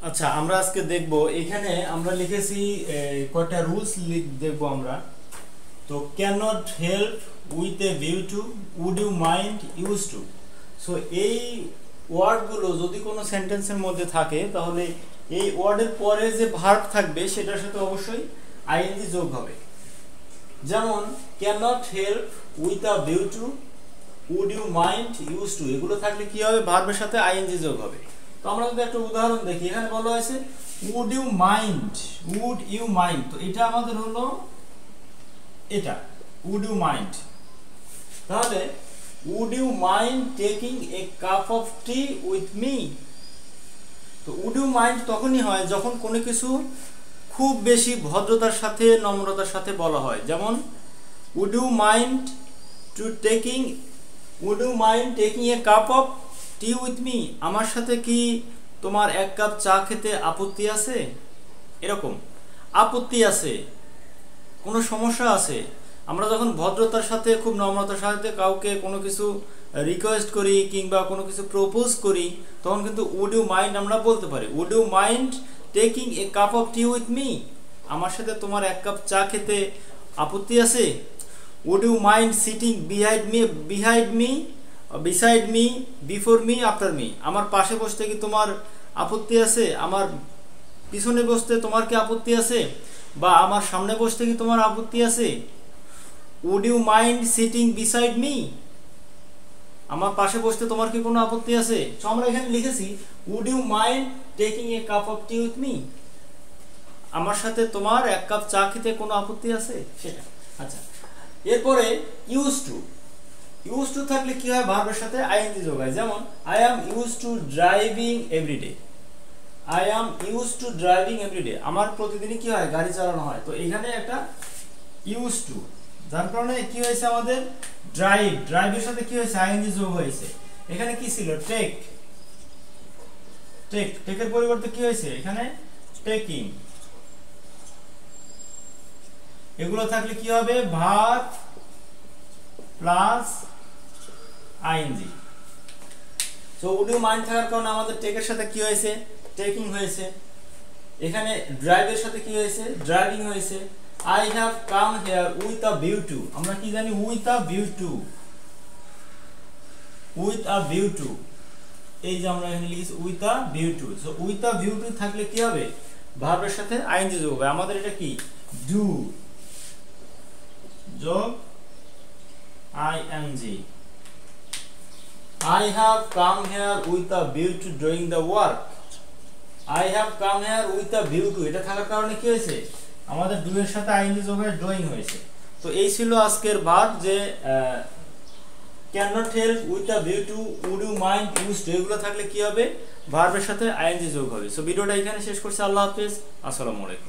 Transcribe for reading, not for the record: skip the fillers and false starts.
আচ্ছা, আমরা আজকে দেখব এখানে আমরা লিখেছি কয়টা রুলস দেখব আমরা। তো can not help with a view to, would you mind, use to. So এই ওয়ার্ডগুলো যদি কোনো সেন্টেন্সের মধ্যে থাকে তাহলে এই ওয়ার্ডের পরে যে ভার্ব থাকবে সেটার সাথে অবশ্যই আইএনজি যোগ হবে। যেমন can not help with a view to, would you mind, use to, এগুলো থাকলে কি হবে? ভার্বের সাথে আইএনজি যোগ হবে। তো আমরা যদি একটা উদাহরণ দেখি, এখানে বলা হয়েছে would you mind, would you mind. তো এটা আমাদের হলো এটা উড ইউ মাইন্ড। তাহলে would you mind taking a cup of tea with me. তো উড ইউ মাইন্ড তখনই হয় যখন কোনো কিছু খুব বেশি ভদ্রতার সাথে নম্রতার সাথে বলা হয়। যেমন would you mind taking a cup of tea with me, আমার সাথে কি তোমার এক কাপ চা খেতে আপত্তি আছে? এরকম আপত্তি আছে, কোনো সমস্যা আছে। আমরা যখন ভদ্রতার সাথে খুব নম্রতার সাথে কাউকে কোনো কিছু রিকোয়েস্ট করি কিংবা কোনো কিছু প্রপোজ করি তখন কিন্তু উড ইউ মাইন্ড আমরা বলতে পারি। Would you mind taking a cup of tea with me, আমার সাথে তোমার এক কাপ চা খেতে আপত্তি আছে? Would you mind sitting beside me, before me, after me, আমার পাশে বসতে কি তোমার আপত্তি আছে? আমার পিছনে বসতে তোমার কি আপত্তি আছে? বা আমার সামনে বসতে কি তোমার আপত্তি আছে? Would you mind sitting beside me, আমার পাশে বসতে তোমার কি কোনো আপত্তি আছে? তো আমরা এখানে লিখেছি would you mind taking a cup of tea with me, আমার সাথে তোমার এক কাপ চা খেতে কোনো আপত্তি আছে সেটা। আচ্ছা, এরপরে ইউজ টু। ইউজ টু থাকলে কি হয়? ভার্বের সাথে আইএনজি যোগ হয়। যেমন I am use to driving everyday, I am use to driving everyday, আমার প্রতিদিনই কি হয়? গাড়ি চালানো হয়। তো এখানে একটা ইউজ টু, যার কারণে কি হয়েছে আমাদের ড্রাইভের সাথে কি হয়েছে? আইএনজি যোগ হয়েছে। এখানে কি ছিল? টেকের পরিবর্তে কি হয়েছে? এখানে টেকিং। এগুলো থাকলে কি হবে? Verb plus ING. So would you mind থাকার কারণে আমাদের টেকের সাথে কি হয়েছে? টেকিং হয়েছে। এখানে ড্রাইভের সাথে কি হয়েছে? ড্রাইভিং হয়েছে। I have come here with a view to, আমরা কি জানি? with a view to, with a view to, এই যে আমরা এখানে লিখেছি with a view to। So with a view to থাকলে কি হবে? ভার্বের সাথে আইএনজি যোগ হবে। আমাদের এটা কি? do যোগ ing। I have come here with a view to doing the work, I have come here with a view to, এটা থাকার কারণে কি হয়েছে? আমাদের ডু এর সাথে আইএনজি যোগ হয়ে ডুইং হয়েছে। তো এই ছিল আজকের ভার্ব, যে can not help with a view to, would you mind, use to, এগুলো থাকলে কি হবে? ভার্বের সাথে আইএনজি যোগ হবে। সো ভিডিওটা এখানে শেষ করছি। আল্লাহ হাফেজ, আসসালামু আলাইকুম।